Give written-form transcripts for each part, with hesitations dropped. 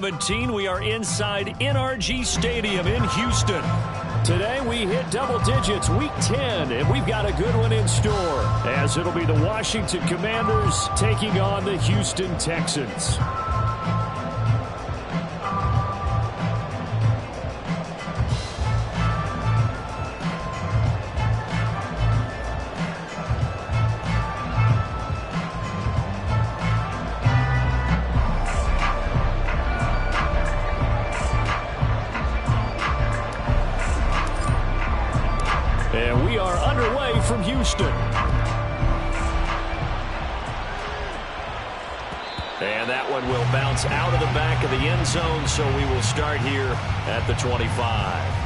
17, we are inside NRG Stadium in Houston. Today we hit double digits, week 10, and we've got a good one in store, as it'll be the Washington Commanders taking on the Houston Texans. And we are underway from Houston. And that one will bounce out of the back of the end zone, so we will start here at the 25.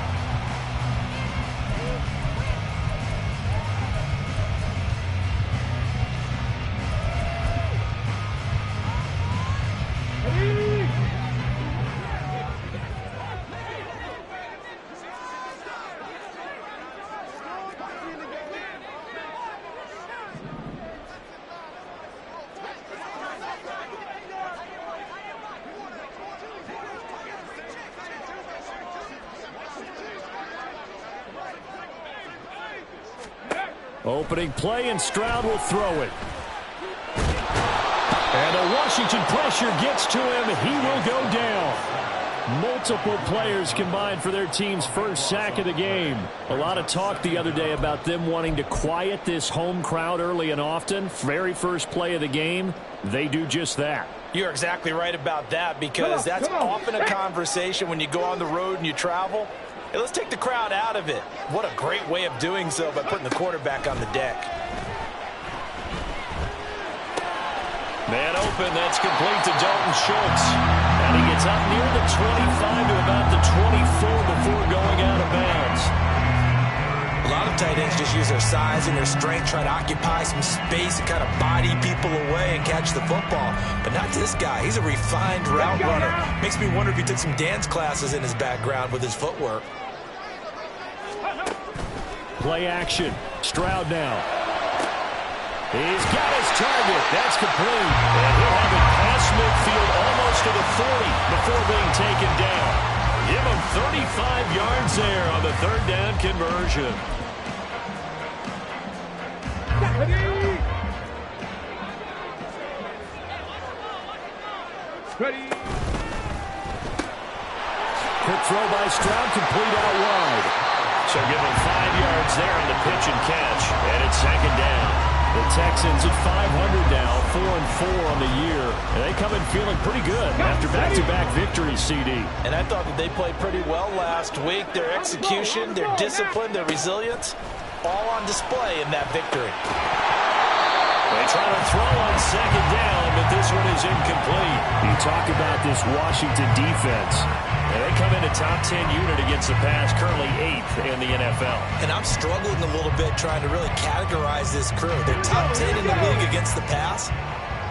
Opening play, and Stroud will throw it. And the Washington pressure gets to him. He will go down. Multiple players combined for their team's first sack of the game. A lot of talk the other day about them wanting to quiet this home crowd early and often. Very first play of the game, they do just that. You're exactly right about that, because that's often a conversation when you go on the road and you travel. Hey, let's take the crowd out of it. What a great way of doing so by putting the quarterback on the deck. Man open, that's complete to Dalton Schultz. And he gets up near the 25 to about the 24 before going out of bounds. A lot of tight ends just use their size and their strength, try to occupy some space and kind of body people away and catch the football. But not this guy. He's a refined route runner. Makes me wonder if he took some dance classes in his background with his footwork. Play action. Stroud now. He's got his target. That's complete. And he'll have it past midfield almost to the 40 before being taken down. Give him 35 yards there on the third down conversion. Ready. Quick throw by Stroud, complete out wide. So give him 5 yards there on the pitch and catch. And it's second down. The Texans at 500 now, 4-4 on the year. And they come in feeling pretty good after back-to-back victories, CD. And I thought that they played pretty well last week. Their execution, their discipline, their resilience, all on display in that victory. They try to throw on second down, but this one is incomplete. You talk about this Washington defense. And they come in a top 10 unit against the pass, currently 8th in the NFL. And I'm struggling a little bit trying to really categorize this crew. They're top 10 in the league against the pass,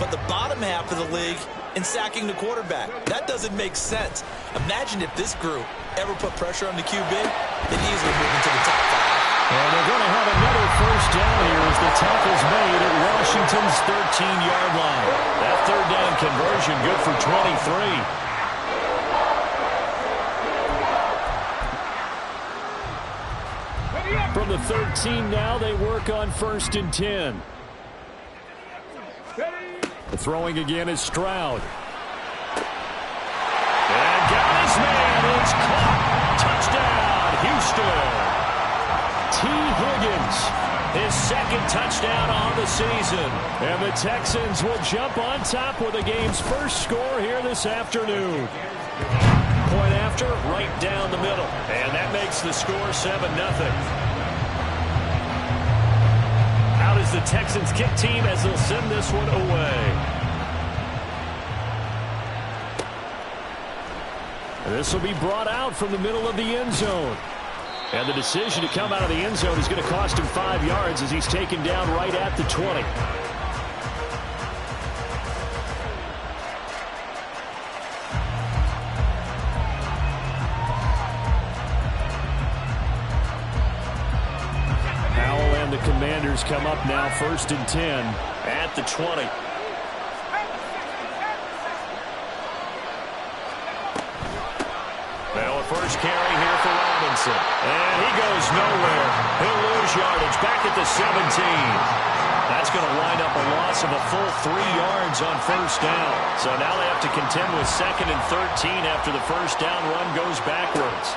but the bottom half of the league in sacking the quarterback. That doesn't make sense. Imagine if this group ever put pressure on the QB, they'd easily move into the top 5. And they're going to have another first down here as the tackle's made at Washington's 13-yard line. That third down conversion good for 23. From the 13 now, they work on 1st and 10. The throwing again is Stroud. And got his man. It's caught. Touchdown, Houston. T. Higgins, his second touchdown on the season. And the Texans will jump on top with the game's first score here this afternoon. Point after, right down the middle. And that makes the score 7-0. Out is the Texans kick team as they'll send this one away. This will be brought out from the middle of the end zone. And the decision to come out of the end zone is going to cost him 5 yards as he's taken down right at the 20. The Commanders come up now 1st and 10 at the 20. first carry here for Robinson. And he goes nowhere. He'll lose yardage back at the 17. That's going to wind up a loss of a full 3 yards on first down. So now they have to contend with 2nd and 13 after the first down run goes backwards.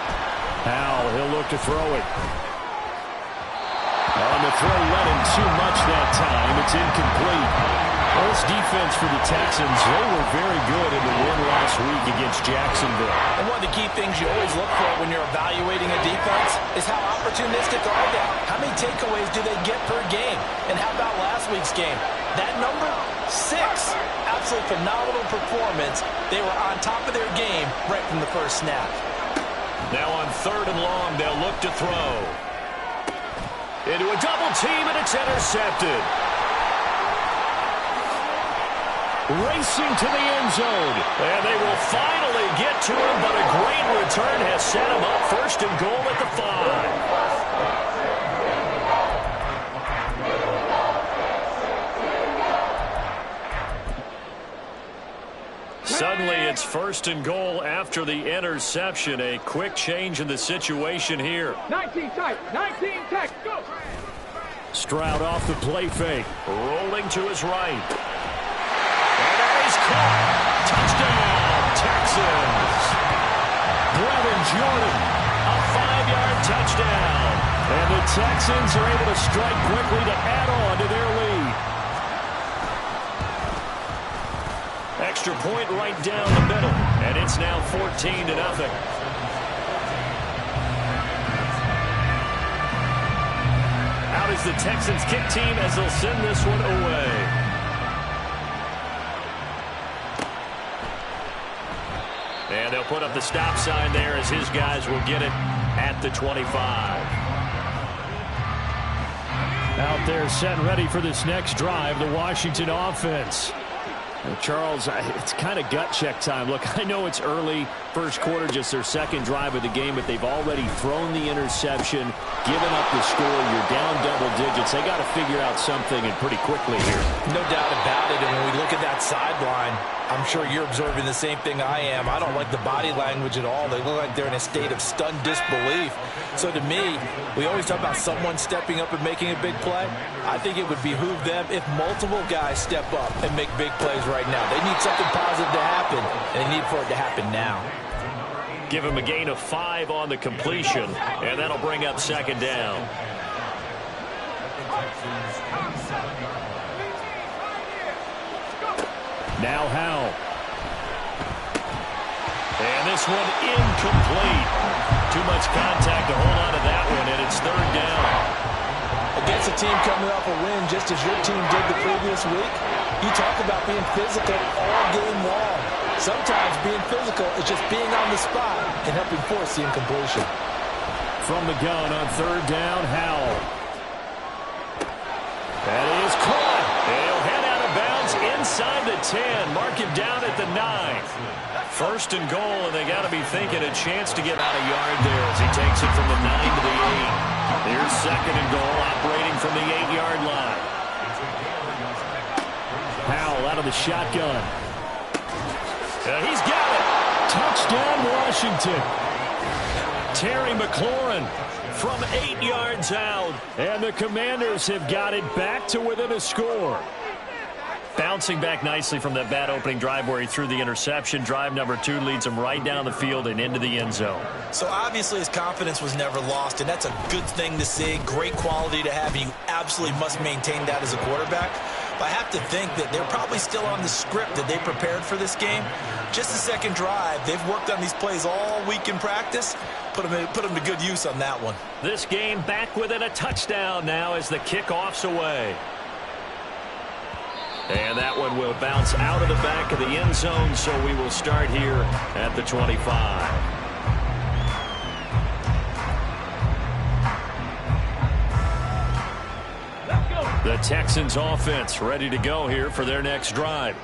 Howell, he'll look to throw it. On the throw, running too much that time. It's incomplete. Well, this defense for the Texans, they were very good in the win last week against Jacksonville. And one of the key things you always look for when you're evaluating a defense is how opportunistic are they? How many takeaways do they get per game? And how about last week's game? That number, 6. Absolutely phenomenal performance. They were on top of their game right from the first snap. Now on 3rd and long, they'll look to throw. Into a double team, and it's intercepted. Racing to the end zone. And they will finally get to him, but a great return has set him up 1st and goal at the 5. Suddenly it's 1st and goal after the interception. A quick change in the situation here. 19 tight, go! Stroud off the play fake. Rolling to his right. Caught. Touchdown, Texans. Brevin Jordan, a 5-yard touchdown. And the Texans are able to strike quickly to add on to their lead. Extra point right down the middle, and it's now 14-0. Out is the Texans kick team as they'll send this one away. And they'll put up the stop sign there as his guys will get it at the 25. Out there set and ready for this next drive, the Washington offense. Charles, it's kind of gut check time. Look, I know it's early, first quarter, just their 2nd drive of the game, but they've already thrown the interception, given up the score. You're down double digits. They got to figure out something, and pretty quickly here. No doubt about it. And when we look at that sideline, I'm sure you're observing the same thing I am. I don't like the body language at all. They look like they're in a state of stunned disbelief. So to me, we always talk about someone stepping up and making a big play. I think it would behoove them if multiple guys step up and make big plays right now. They need something positive to happen, and they need for it to happen now. Give him a gain of 5 on the completion, and that'll bring up 2nd down. Now Howell. And this one incomplete. Too much contact to hold on to that one, and it's 3rd down. Against a team coming off a win just as your team did the previous week, you talk about being physical all game long. Sometimes being physical is just being on the spot and helping force the incompletion. From the gun on 3rd down, Howell. That is caught. He'll head out of bounds inside the 10. Mark him down at the 9. 1st and goal, and they got to be thinking a chance to get out a yard there as he takes it from the 9 to the 8. Here's 2nd and goal, operating from the 8-yard line. Howell out of the shotgun. He's got it. Touchdown, Washington. Terry McLaurin from 8 yards out. And the Commanders have got it back to within a score. Bouncing back nicely from that bad opening drive where he threw the interception. Drive number 2 leads him right down the field and into the end zone. So obviously his confidence was never lost, and that's a good thing to see. Great quality to have. You absolutely must maintain that as a quarterback. But I have to think that they're probably still on the script that they prepared for this game. Just the 2nd drive. They've worked on these plays all week in practice. Put them to good use on that one. This game back within a touchdown now as the kickoff's away. And that one will bounce out of the back of the end zone, so we will start here at the 25. The Texans offense ready to go here for their next drive.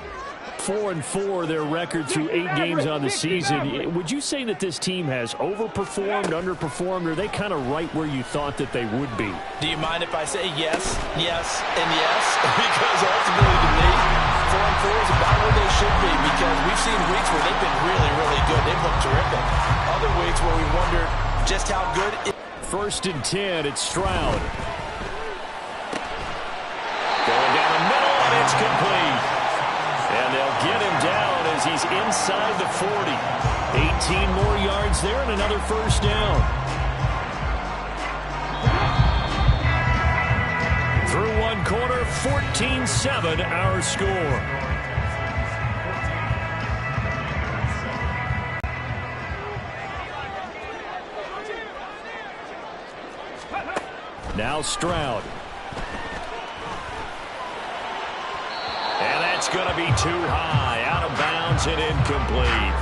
4-4 their record through 8 games on the season. Would you say that this team has overperformed, underperformed, or are they kind of right where you thought that they would be? Do you mind if I say yes, yes, and yes? Because ultimately to me, 4-4 is about where they should be, because we've seen weeks where they've been really, really good. They've looked terrific. Other weeks where we wondered just how good it... 1st and 10, it's Stroud. Going down the middle, and it's complete. And they'll get him down as he's inside the 40. 18 more yards there and another 1st down. Through one quarter, 14-7 our score. Now Stroud. And that's going to be too high. Out of bounds and incomplete.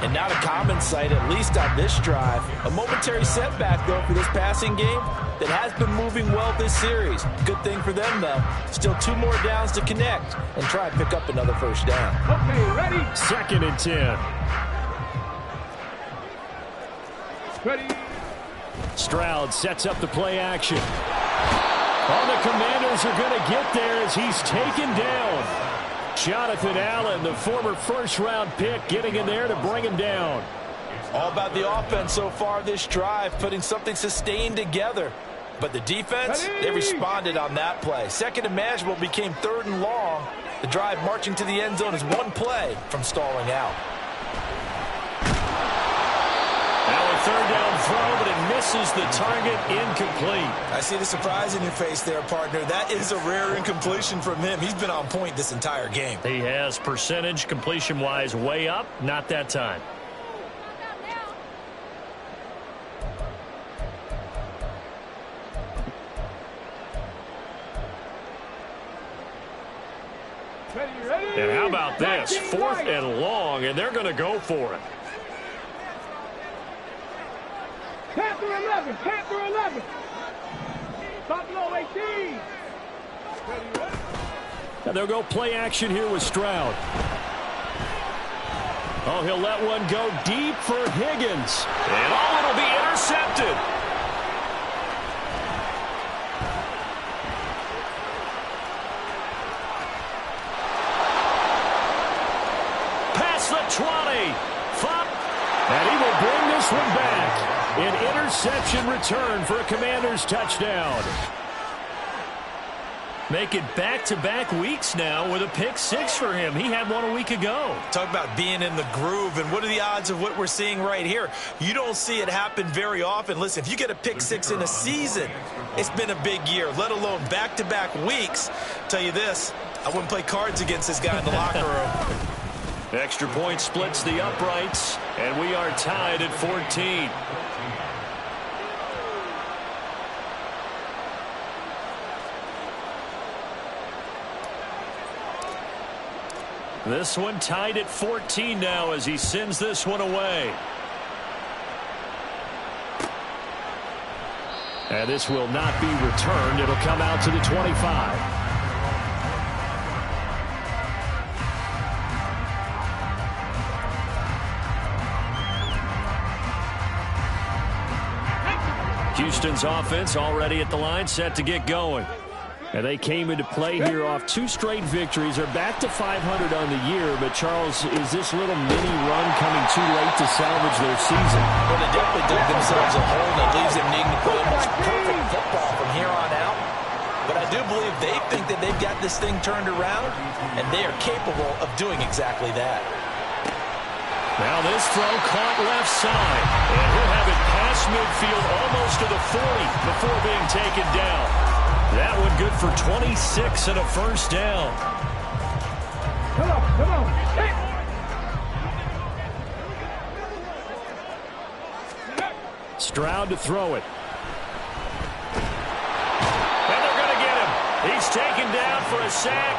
And not a common sight, at least on this drive. A momentary setback, though, for this passing game that has been moving well this series. Good thing for them, though. Still 2 more downs to connect and try and pick up another 1st down. Okay, ready? 2nd and 10. Ready? Stroud sets up the play action. Oh, the Commanders are going to get there as he's taken down. Jonathan Allen, the former 1st-round pick, getting in there to bring him down. All about the offense so far this drive, putting something sustained together. But the defense, they responded on that play. 2nd and manageable became 3rd and long. The drive marching to the end zone is 1 play from stalling out. Now a 3rd down throw, but it misses the target, incomplete. I see the surprise in your face there, partner. That is a rare incompletion from him. He's been on point this entire game. He has percentage completion-wise way up, not that time. Ready? And how about this? 4th and long, and they're going to go for it. Panther 11, Panther 11. Buffalo 18. Ready? And they'll go play action here with Stroud. Oh, he'll let one go deep for Higgins. And it'll be intercepted. Past the 20. And he will bring this one back. An interception return for a Commanders touchdown. Make it back-to-back weeks now with a pick 6 for him. He had one a week ago. Talk about being in the groove, and what are the odds of what we're seeing right here? You don't see it happen very often. Listen, if you get a pick 6 in a season, it's been a big year, let alone back-to-back weeks. Tell you this, I wouldn't play cards against this guy in the locker room. Extra point splits the uprights, and we are tied at 14. This one tied at 14 now as he sends this one away. And this will not be returned. It'll come out to the 25. Houston's offense already at the line, set to get going. And they came into play here off 2 straight victories. They're back to 500 on the year. But, Charles, is this little mini run coming too late to salvage their season? Well, they definitely dug themselves a hole that leaves them needing to play almost perfect football from here on out. But I do believe they think that they've got this thing turned around, and they are capable of doing exactly that. Now this throw caught left side. And he'll have it past midfield almost to the 40 before being taken down. That one good for 26 and a 1st down. Come on. Hey. Stroud to throw it. And they're going to get him. He's taken down for a sack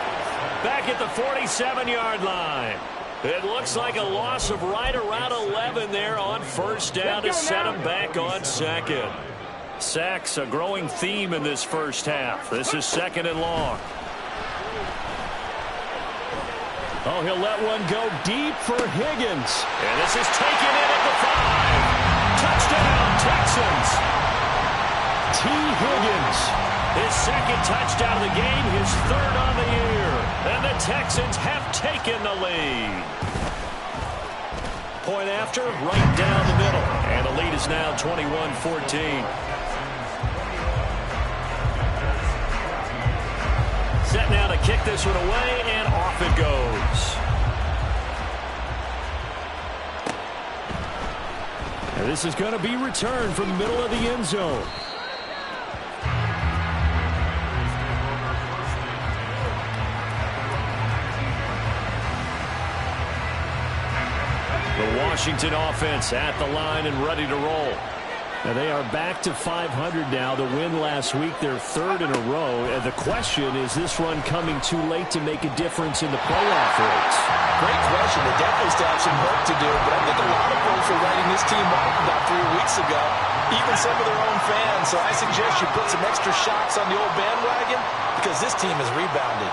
back at the 47-yard line. It looks like a loss of right around 11 there on 1st down to set him back on 2nd. Sacks, a growing theme in this 1st half. This is 2nd and long. Oh, he'll let one go deep for Higgins. And this is taken in at the 5. Touchdown, Texans. T. Higgins, his 2nd touchdown of the game, his 3rd on the year. And the Texans have taken the lead. point after, right down the middle. And the lead is now 21-14. Set now to kick this one away, and off it goes. And this is going to be returned from the middle of the end zone. The Washington offense at the line and ready to roll. Now they are back to 500 now. The win last week, their third in a row. And the question, is this run coming too late to make a difference in the playoff race? Great question. They definitely still have some work to do, but I think a lot of folks were writing this team off about 3 weeks ago, even some of their own fans. So I suggest you put some extra shots on the old bandwagon because this team has rebounded.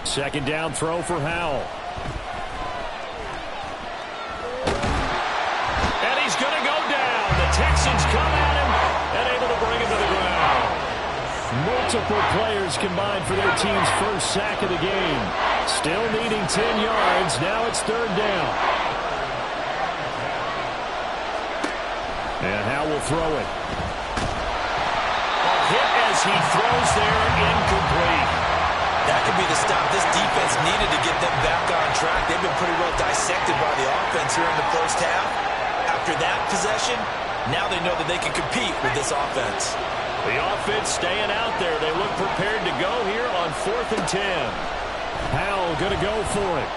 Second down throw for Howell. And he's going to go down. The Texans come at him and able to bring him to the ground. Multiple players combined for their team's first sack of the game. Still needing 10 yards. Now it's third down. And Howell will throw it. A hit as he throws there, incomplete. That could be the stop this defense needed to get them back on track. They've been pretty well dissected by the offense here in the first half. After that possession, now they know that they can compete with this offense. The offense staying out there. They look prepared to go here on 4th and 10. Howell going to go for it.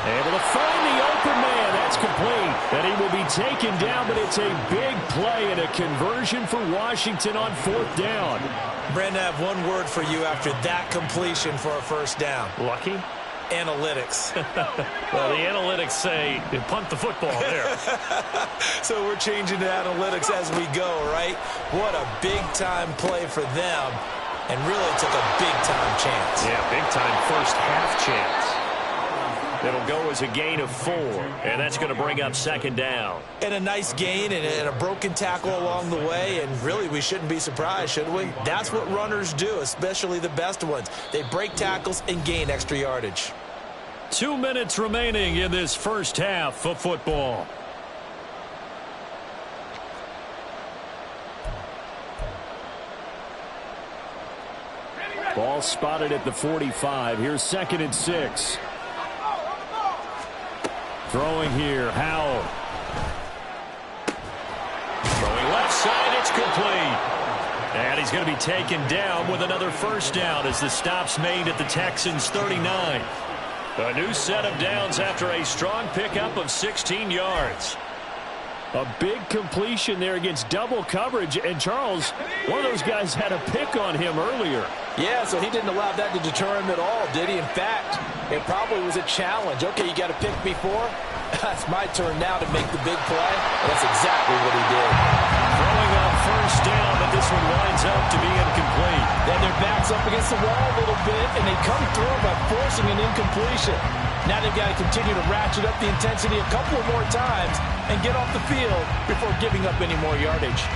Able to find the open man. That's complete. And he will be taken down, but it's a big play and a conversion for Washington on 4th down. Brandon, I have one word for you after that completion for a first down. Lucky? Analytics. Well, the analytics say you punt the football there. So we're changing to analytics as we go, right? What a big-time play for them, and really took a big-time chance. Yeah, big-time first half chance. It'll go as a gain of 4, and that's going to bring up second down. And a nice gain and a broken tackle along the way, and really we shouldn't be surprised, should we? That's what runners do, especially the best ones. They break tackles and gain extra yardage. 2 minutes remaining in this first half of football. Ball spotted at the 45. Here's 2nd and 6. Throwing here, Howell. Throwing left side, it's complete. And he's going to be taken down with another first down as the stop's made at the Texans' 39. A new set of downs after a strong pickup of 16 yards. A big completion there against double coverage. And Charles, one of those guys had a pick on him earlier. Yeah, so he didn't allow that to deter him at all, did he? In fact, it probably was a challenge. Okay, you got to pick me 4. It's my turn now to make the big play. That's exactly what he did. Throwing on first down, but this one winds up to be incomplete. Then their back's up against the wall a little bit, and they come through by forcing an incompletion. Now they've got to continue to ratchet up the intensity a couple of more times and get off the field before giving up any more yardage.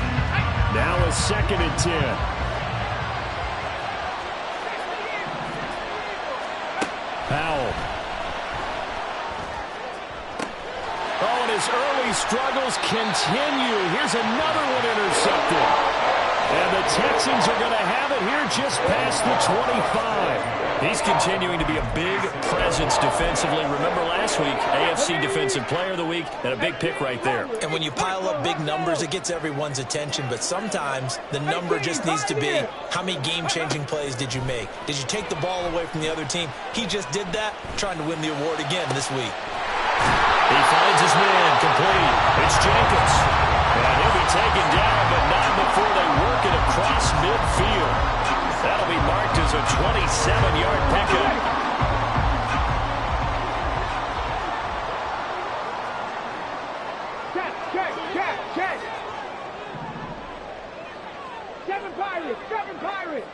Now a 2nd and 10. Howell. Oh, and his early struggles continue. Here's another one intercepted. And the Texans are going to have it here just past the 25. He's continuing to be a big presence defensively. Remember last week, AFC Defensive Player of the Week, and a big pick right there. And when you pile up big numbers, it gets everyone's attention. But sometimes the number just needs to be, how many game-changing plays did you make? Did you take the ball away from the other team? He just did that, trying to win the award again this week. He finds his man, complete. It's Jenkins. And he'll be taken down, but not before they work it across midfield. That'll be marked as a 27-yard pickup. Check. 7 Pirates.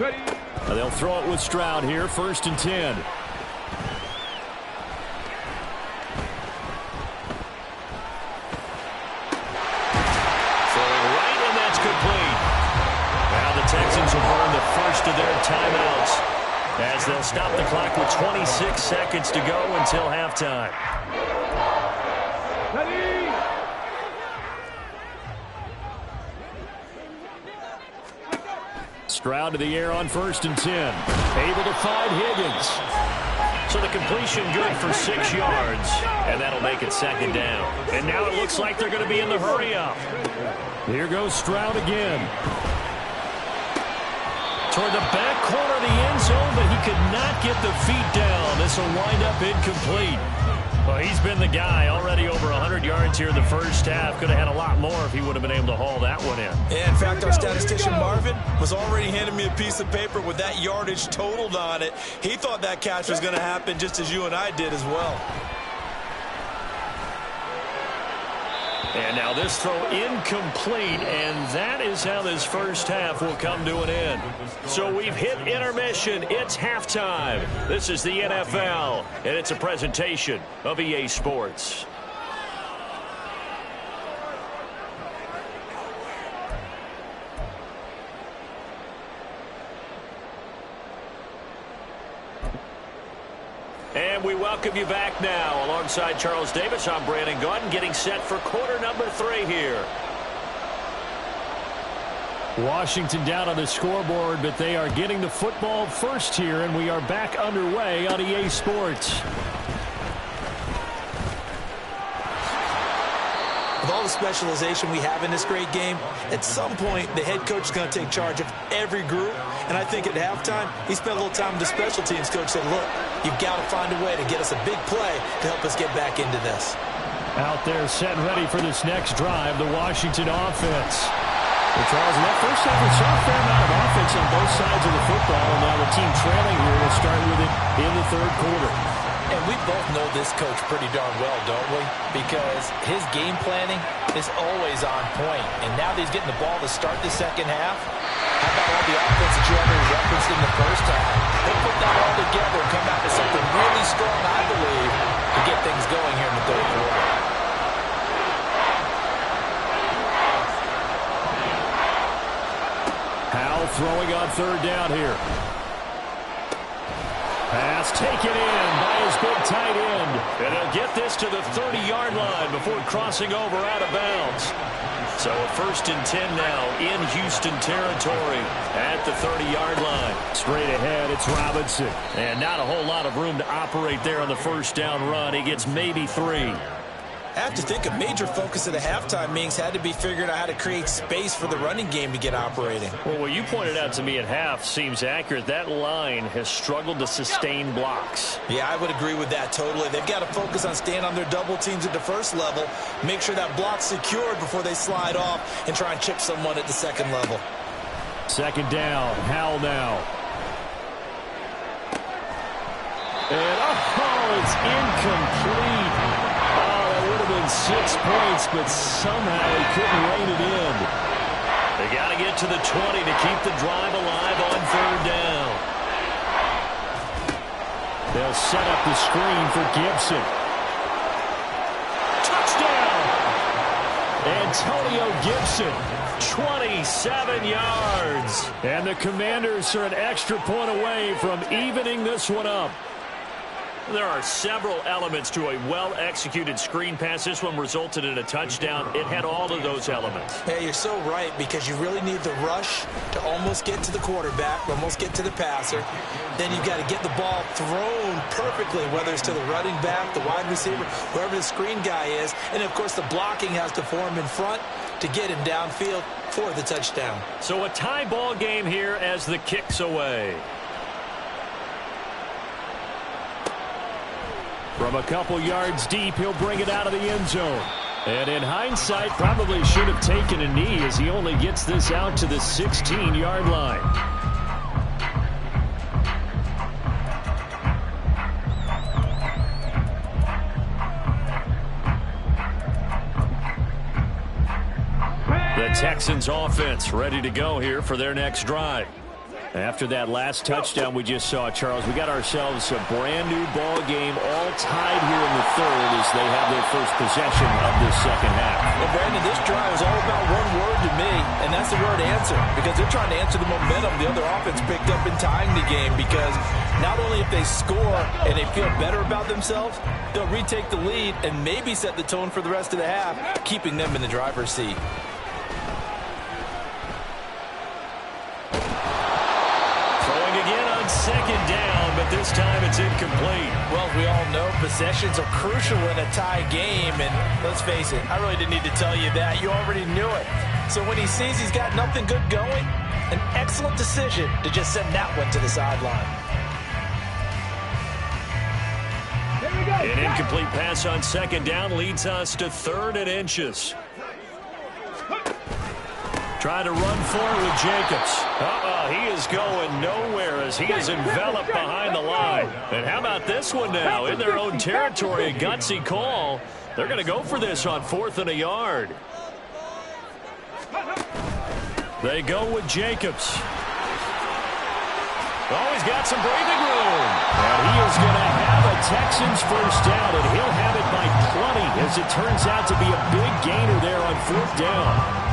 Ready. They'll throw it with Stroud here, 1st and 10. they'll stop the clock with 26 seconds to go until halftime. Ready. Stroud to the air on 1st and 10. Able to find Higgins. So the completion good for 6 yards, and that'll make it 2nd down. And now it looks like they're going to be in the hurry-up. Here goes Stroud again. Toward the back corner of the end zone, but he could not get the feet down. This will wind up incomplete. Well, he's been the guy. Already over 100 yards here in the first half. Could have had a lot more if he would have been able to haul that one in. In fact, our statistician Marvin was already handing me a piece of paper with that yardage totaled on it. He thought that catch was going to happen just as you and I did as well. And now this throw incomplete, and that is how this first half will come to an end. So we've hit intermission. It's halftime. This is the NFL, and it's a presentation of EA Sports. And we welcome you back now. Alongside Charles Davis, I'm Brandon Gaudin, getting set for quarter number 3 here. Washington down on the scoreboard, but they are getting the football first here, and we are back underway on EA Sports. With all the specialization we have in this great game, at some point the head coach is going to take charge of every group. And I think at halftime, he spent a little time with the special teams coach, said, look, you've got to find a way to get us a big play to help us get back into this. Out there set and ready for this next drive, the Washington offense. Well, Charles, in that first half, we saw a fair amount of offense on both sides of the football, and now the team trailing here will start with it in the 3rd quarter. And we both know this coach pretty darn well, don't we? Because his game planning is always on point. And now that he's getting the ball to start the second half, how about all the offense that you already referenced in the first half? He'll put that all together and come out with something really strong, I believe, to get things going here in the 3rd quarter. Howell throwing on 3rd down here. Pass taken in by his big tight end. And he'll get this to the 30-yard line before crossing over out of bounds. So a 1st and 10 now in Houston territory at the 30-yard line. Straight ahead, it's Robinson. And not a whole lot of room to operate there on the 1st down run. He gets maybe 3. I have to think a major focus of the halftime meetings had to be figuring out how to create space for the running game to get operating. Well, what you pointed out to me at half seems accurate. That line has struggled to sustain blocks. Yeah, I would agree with that totally. They've got to focus on staying on their double teams at the 1st level, make sure that block's secured before they slide off and try and chip someone at the 2nd level. 2nd down, Howell now. And, it's incomplete. 6 points, but somehow he couldn't rein it in. They got to get to the 20 to keep the drive alive on 3rd down. They'll set up the screen for Gibson. Touchdown! Antonio Gibson, 27 yards. And the Commanders are an extra point away from evening this one up. There are several elements to a well-executed screen pass. This one resulted in a touchdown. It had all of those elements. Yeah, you're so right, because you really need the rush to almost get to the quarterback, almost get to the passer. Then you've got to get the ball thrown perfectly, whether it's to the running back, the wide receiver, whoever the screen guy is. And, of course, the blocking has to form in front to get him downfield for the touchdown. So a tie ball game here as the kick's away. From a couple yards deep, he'll bring it out of the end zone. And in hindsight, probably should have taken a knee as he only gets this out to the 16-yard line. The Texans offense ready to go here for their next drive. After that last touchdown we just saw, Charles, we got ourselves a brand-new ball game, all tied here in the third as they have their first possession of this second half. Well, Brandon, this drive is all about one word to me, and that's the word answer, because they're trying to answer the momentum the other offense picked up in tying the game, because not only if they score and they feel better about themselves, they'll retake the lead and maybe set the tone for the rest of the half, keeping them in the driver's seat. Second down, but this time it's incomplete. Well, we all know possessions are crucial in a tie game, and let's face it, I really didn't need to tell you that. You already knew it. So when he sees he's got nothing good going, an excellent decision to just send that one to the sideline. An incomplete pass on second down leads us to 3rd and inches. Trying to run forward with Jacobs. He is going nowhere as he is enveloped behind the line. And how about this one now? In their own territory, a gutsy call. They're going to go for this on 4th and a yard. They go with Jacobs. Oh, he's got some breathing room. And he is going to have a Texans first down, and he'll have it by plenty as it turns out to be a big gainer there on 4th down.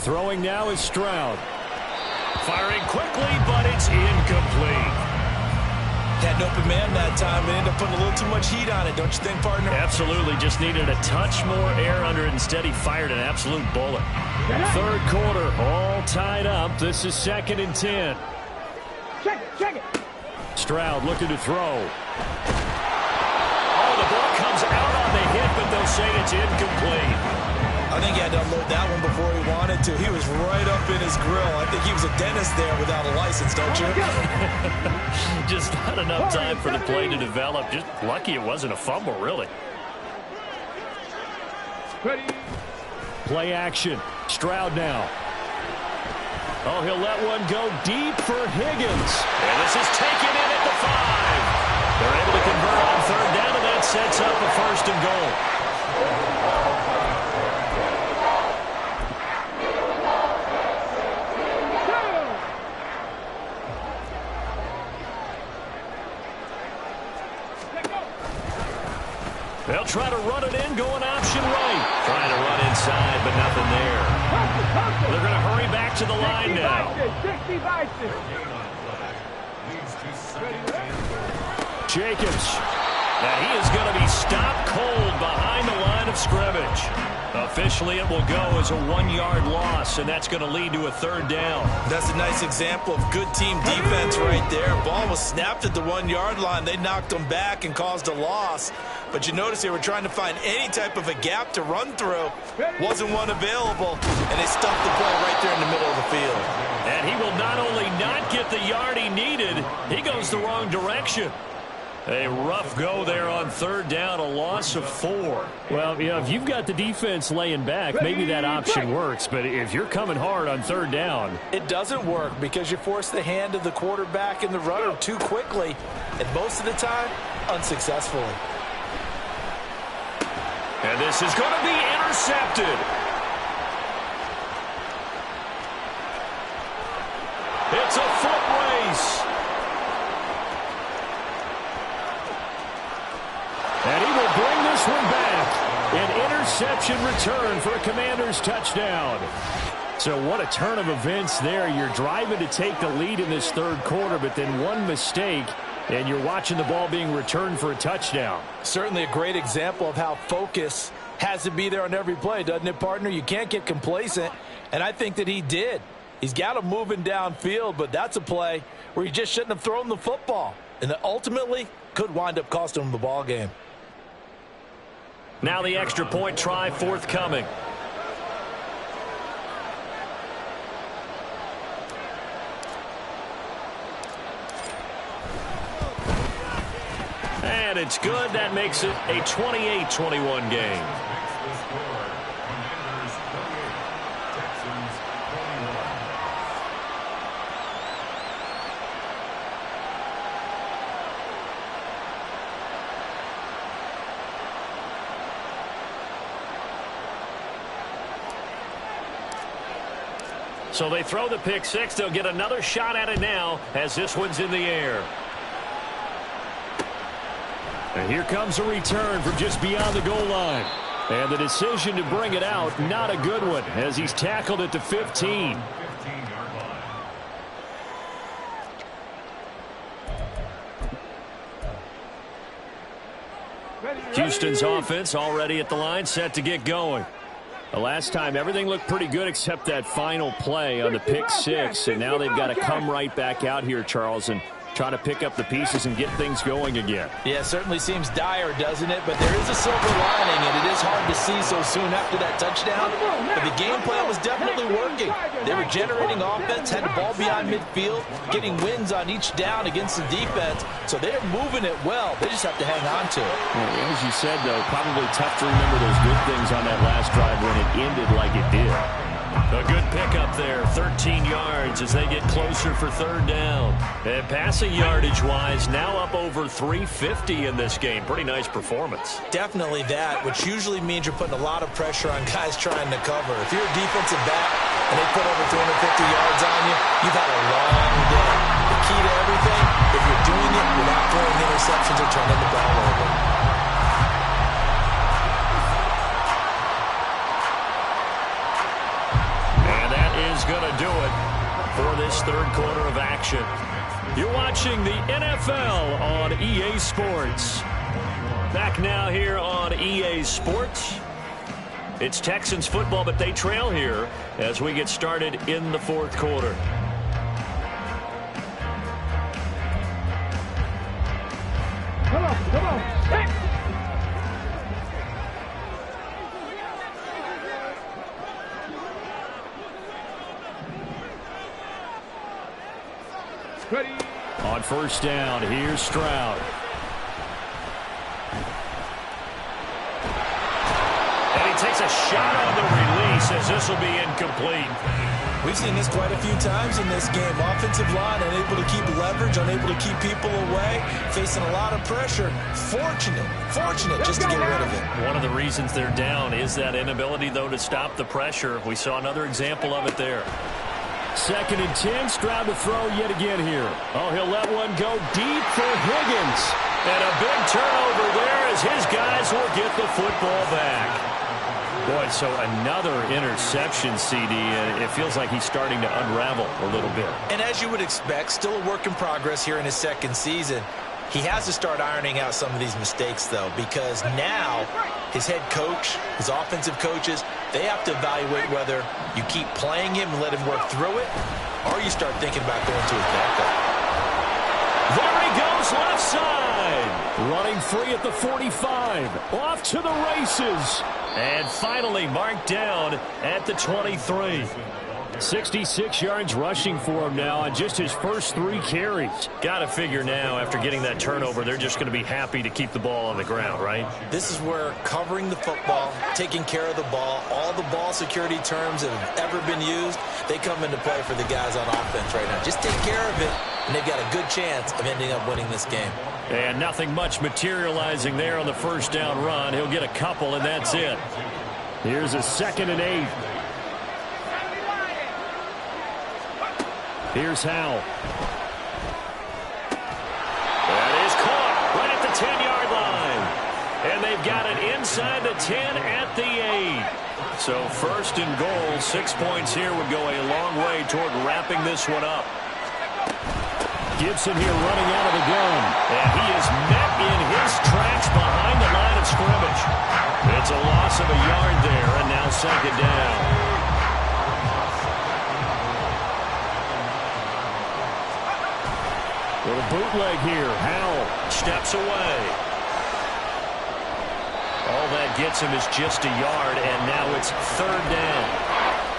Throwing now is Stroud. Firing quickly, but it's incomplete. Had an open man that time and ended up putting a little too much heat on it, don't you think, partner? Absolutely. Just needed a touch more air under it. Instead, he fired an absolute bullet. 3rd quarter, all tied up. This is 2nd and 10. Check it. Stroud looking to throw. Oh, the ball comes out on the hit, but they'll say it's incomplete. I think he had to unload that one before he wanted to. He was right up in his grill. I think he was a dentist there without a license, don't you? Just not enough time for the play to develop. Just lucky it wasn't a fumble, really. Ready. Play action. Stroud now. Oh, he'll let one go deep for Higgins. And this is taken in at the 5. They're able to convert on 3rd down, and that sets up a 1st and goal. They'll try to run it in, going option right. Trying to run inside, but nothing there. They're going to hurry back to the line now. Jacobs. Now he is going to be stopped cold behind the line of scrimmage. Officially, it will go as a 1-yard loss, and that's going to lead to a 3rd down. That's a nice example of good team defense right there. Ball was snapped at the 1-yard line. They knocked them back and caused a loss. But you notice they were trying to find any type of a gap to run through. Wasn't one available, and they stuffed the play right there in the middle of the field. And he will not only not get the yard he needed, he goes the wrong direction. A rough go there on 3rd down, a loss of 4. Well, you know, if you've got the defense laying back, maybe that option works. But if you're coming hard on 3rd down, it doesn't work because you force the hand of the quarterback and the runner too quickly, and most of the time, unsuccessfully. And this is going to be intercepted. It's a foot race. And he will bring this one back. An interception return for a Commanders touchdown. So what a turn of events there. You're driving to take the lead in this 3rd quarter, but then one mistake, and you're watching the ball being returned for a touchdown. Certainly a great example of how focus has to be there on every play, doesn't it, partner? You can't get complacent, and I think that he did. He's got him moving downfield, but that's a play where he just shouldn't have thrown the football, and that ultimately could wind up costing him the ball game. Now the extra point try forthcoming. And it's good. That makes it a 28-21 game. So they throw the pick six. They'll get another shot at it now as this one's in the air. And here comes a return from just beyond the goal line. And the decision to bring it out, not a good one, as he's tackled at the 15. Houston's offense already at the line, set to get going. The last time, everything looked pretty good except that final play on the pick six. And now they've got to come right back out here, Charles, and try to pick up the pieces and get things going again. Yeah, it certainly seems dire, doesn't it? But there is a silver lining, and it is hard to see so soon after that touchdown. But the game plan was definitely working. They were generating offense, had the ball beyond midfield, getting wins on each down against the defense. So they're moving it well. They just have to hang on to it. Well, as you said, though, probably tough to remember those good things on that last drive when it ended like it did. A good pickup there, 13 yards as they get closer for third down. And passing yardage-wise, now up over 350 in this game. Pretty nice performance. Definitely that, which usually means you're putting a lot of pressure on guys trying to cover. If you're a defensive back and they put over 250 yards on you, you've had a long day. The key to everything, if you're doing it without throwing interceptions or turning the ball over. Going to do it for this third quarter of action. You're watching the NFL on EA Sports. Back now here on EA Sports. It's Texans football, but they trail here as we get started in the fourth quarter. Come on. Hey. Ready. On first down, here's Stroud. And he takes a shot on the release as this will be incomplete. We've seen this quite a few times in this game. Offensive line unable to keep leverage, unable to keep people away, facing a lot of pressure. Fortunate just to get rid of it. One of the reasons they're down is that inability, though, to stop the pressure. We saw another example of it there. 2nd and 10, Stroud to throw yet again here. Oh, he'll let one go deep for Higgins. And a big turnover there as his guys will get the football back. Boy, so another interception, CD, and it feels like he's starting to unravel a little bit. And as you would expect, still a work in progress here in his second season. He has to start ironing out some of these mistakes, though, because now his head coach, his offensive coaches, they have to evaluate whether you keep playing him and let him work through it, or you start thinking about going to his backup. There he goes, left side. Running free at the 45. Off to the races. And finally marked down at the 23. 66 yards rushing for him now on just his first 3 carries. Got to figure now, after getting that turnover, they're just going to be happy to keep the ball on the ground, right? This is where covering the football, taking care of the ball, all the ball security terms that have ever been used, they come into play for the guys on offense right now. Just take care of it, and they've got a good chance of ending up winning this game. And nothing much materializing there on the first down run. He'll get a couple, and that's it. Here's a 2nd and 8. Here's Howell. That is caught right at the 10-yard line. And they've got it inside the 10 at the 8. So 1st and goal, 6 points here would go a long way toward wrapping this one up. Gibson here running out of the gun. And he is met in his tracks behind the line of scrimmage. It's a loss of a yard there, and now 2nd down. Little bootleg here. Howell steps away. All that gets him is just a yard, and now it's 3rd down.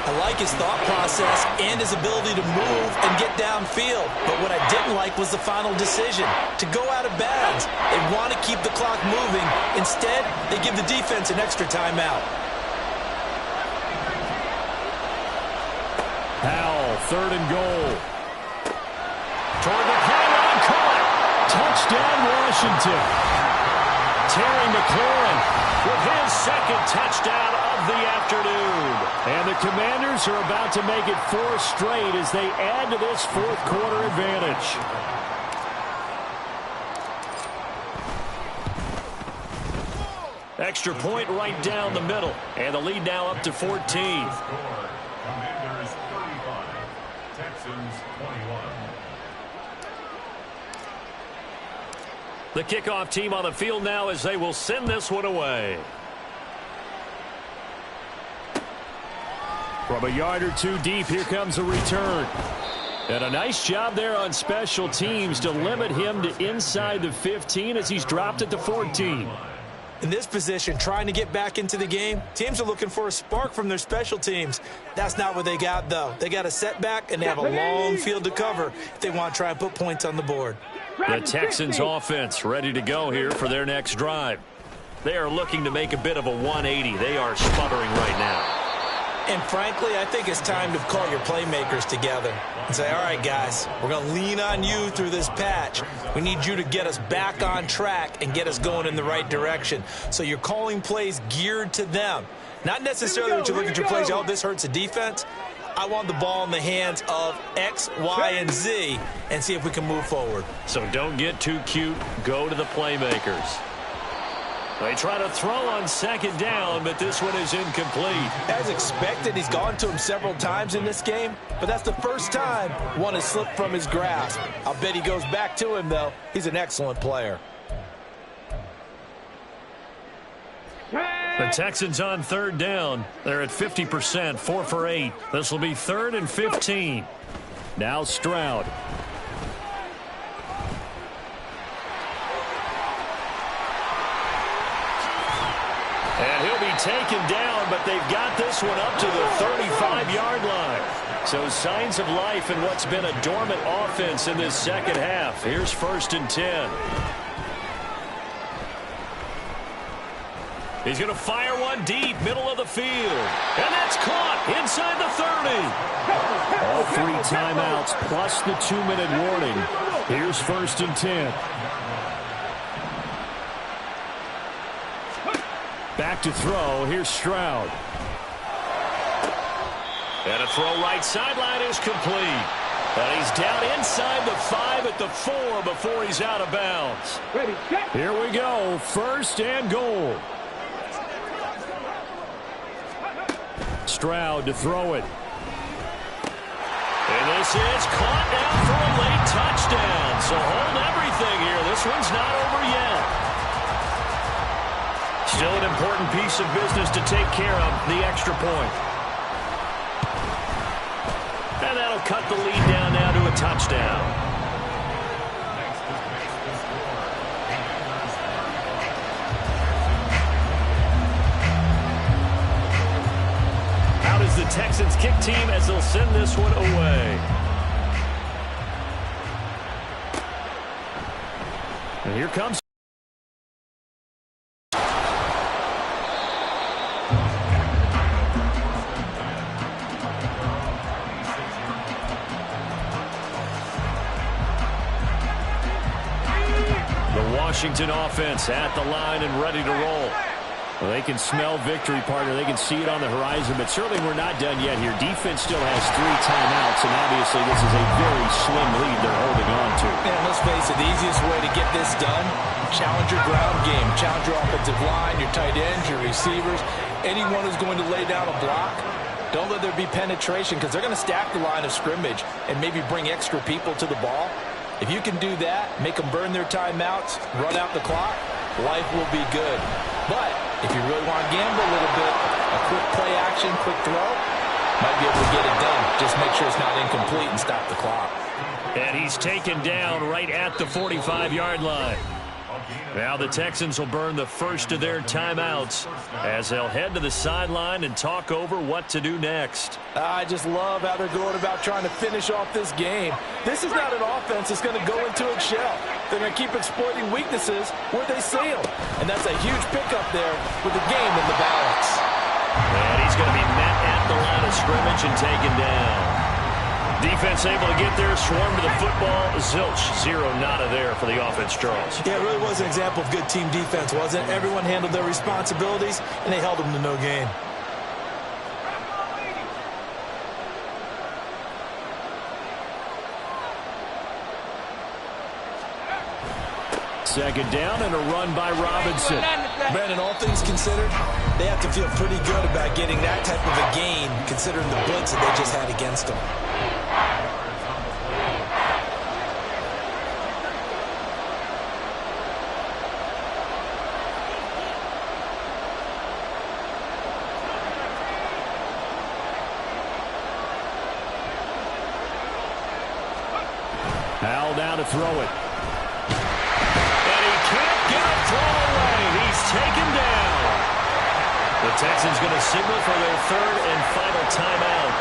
I like his thought process and his ability to move and get downfield. But what I didn't like was the final decision, to go out of bounds. They want to keep the clock moving. Instead, they give the defense an extra timeout. Howell, 3rd and goal. Toward the pylon, caught. Touchdown, Washington. Terry McLaurin with his 2nd touchdown of of the afternoon. And the Commanders are about to make it 4 straight as they add to this fourth quarter advantage. Extra point right down the middle. And the lead now up to 14. Commanders 35, Texans 21. The kickoff team on the field now as they will send this one away. From a yard or two deep, here comes a return. And a nice job there on special teams to limit him to inside the 15 as he's dropped at the 14. In this position, trying to get back into the game, teams are looking for a spark from their special teams. That's not what they got, though. They got a setback, and they have a long field to cover if they want to try and put points on the board. The Texans offense ready to go here for their next drive. They are looking to make a bit of a 180. They are sputtering right now. And frankly, I think it's time to call your playmakers together and say, all right, guys, we're going to lean on you through this patch. We need you to get us back on track and get us going in the right direction. So you're calling plays geared to them. Not necessarily when you look at your plays, oh, this hurts the defense. I want the ball in the hands of X, Y, and Z and see if we can move forward. So don't get too cute. Go to the playmakers. They try to throw on second down, but this one is incomplete. As expected, he's gone to him several times in this game, but that's the first time one has slipped from his grasp. I'll bet he goes back to him, though. He's an excellent player. The Texans on third down. They're at 50%, 4 for 8. This will be 3rd and 15. Now Stroud. And he'll be taken down, but they've got this one up to the 35-yard line. So signs of life in what's been a dormant offense in this second half. Here's 1st and 10. He's going to fire one deep, middle of the field. And that's caught inside the 30. All 3 timeouts plus the 2-minute warning. Here's 1st and 10. Back to throw. Here's Stroud. And a throw right sideline is complete. And he's down inside the 5 at the 4 before he's out of bounds. Here we go. 1st and goal. Stroud to throw it. And this is caught down for a late touchdown. So hold everything here. This one's not over yet. Still an important piece of business to take care of, the extra point. And that'll cut the lead down now to a touchdown. Out is the Texans kick team as they'll send this one away. And here comes Washington offense at the line and ready to roll. Well, they can smell victory, partner. They can see it on the horizon, but certainly we're not done yet here. Defense still has 3 timeouts, and obviously this is a very slim lead they're holding on to. And let's face it, the easiest way to get this done, challenge your ground game, challenge your offensive line, your tight ends, your receivers, anyone who's going to lay down a block. Don't let there be penetration because they're going to stack the line of scrimmage and maybe bring extra people to the ball. If you can do that, make them burn their timeouts, run out the clock, life will be good. But if you really want to gamble a little bit, a quick play action, quick throw, might be able to get it done. Just make sure it's not incomplete and stop the clock. And he's taken down right at the 45-yard line. Now the Texans will burn the first of their timeouts as they'll head to the sideline and talk over what to do next. I just love how they're going about trying to finish off this game. This is not an offense that's going to go into its shell. They're going to keep exploiting weaknesses where they see them. And that's a huge pickup there with the game in the balance. And he's going to be met at the line of scrimmage and taken down. Defense able to get there, swarm to the football. Zilch, 0 nada there for the offense, Charles. Yeah, it really was an example of good team defense, wasn't it? Everyone handled their responsibilities, and they held them to no gain. Second down and a run by Robinson. Brandon, all things considered, they have to feel pretty good about getting that type of a gain, considering the blitz that they just had against them. Hal now to throw it. And he can't get a throw away. He's taken down. The Texans going to signal for their third and final timeout,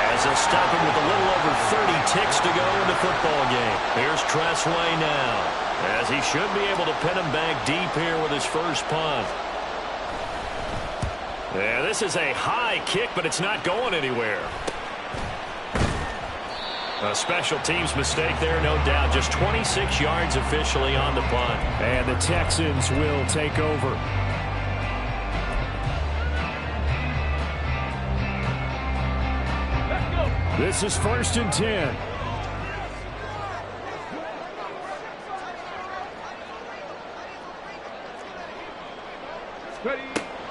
as they'll stop him with a little over 30 ticks to go in the football game. Here's Tressway now, as he should be able to pin him back deep here with his first punt. Yeah, this is a high kick, but it's not going anywhere. A special teams mistake there, no doubt. Just 26 yards officially on the punt. And the Texans will take over. This is 1st and 10.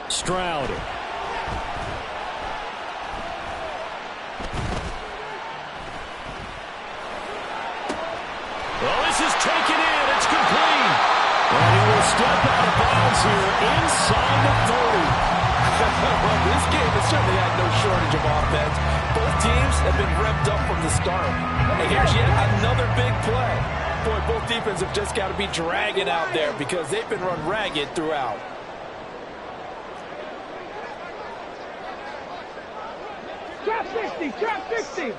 Stroud. Well, this is taken in. It's complete. And he will step out of bounds here inside the 30. Well, this game has certainly had no shortage of offense. Both teams have been revved up from the start. And here's yet another big play. Boy, both defenses have just got to be dragging out there because they've been run ragged throughout. Trap 60, trap 60.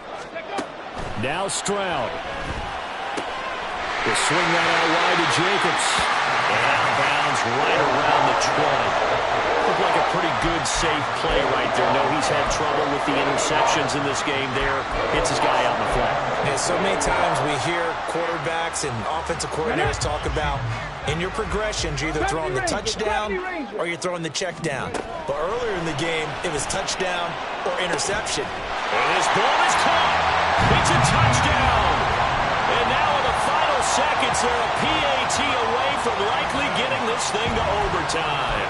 Now Stroud. They swing that out wide to Jacobs. And out of bounds right around the 20. Looked like a pretty good, safe play right there. No, he's had trouble with the interceptions in this game there. Hits his guy out in the flat. And so many times we hear quarterbacks and offensive coordinators talk about in your progressions, you're either throwing the touchdown or you're throwing the check down. But earlier in the game, it was touchdown or interception. And this ball is caught. It's a touchdown. And now in the final seconds, they're a PAT away from likely getting this thing to overtime.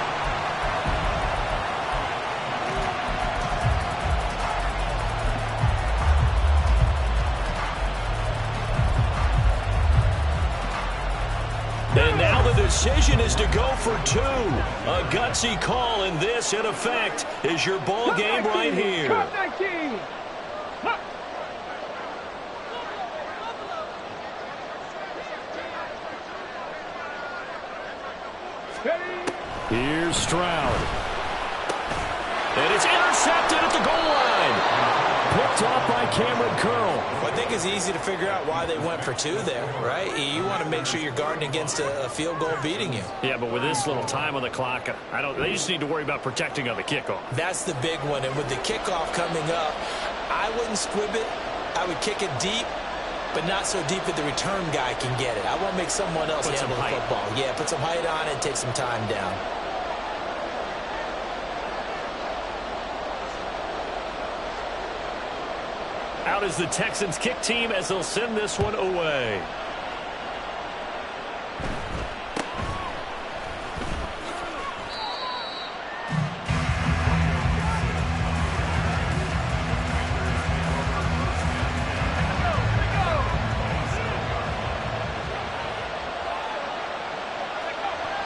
And now the decision is to go for two. A gutsy call, and this, in effect, is your ball game right here. Cut 19. Here's Stroud. And it's intercepted at the goal line. Picked off by Cameron Curl. Well, I think it's easy to figure out why they went for two there, right? You want to make sure you're guarding against a field goal beating you. Yeah, but with this little time on the clock, they just need to worry about protecting on the kickoff. That's the big one. And with the kickoff coming up, I wouldn't squib it. I would kick it deep, but not so deep that the return guy can get it. I want to make someone else handle the football. Yeah, put some height on it and take some time down. Out is the Texans kick team as they'll send this one away.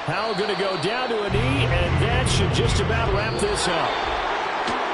Howell going to go down to a knee, and that should just about wrap this up.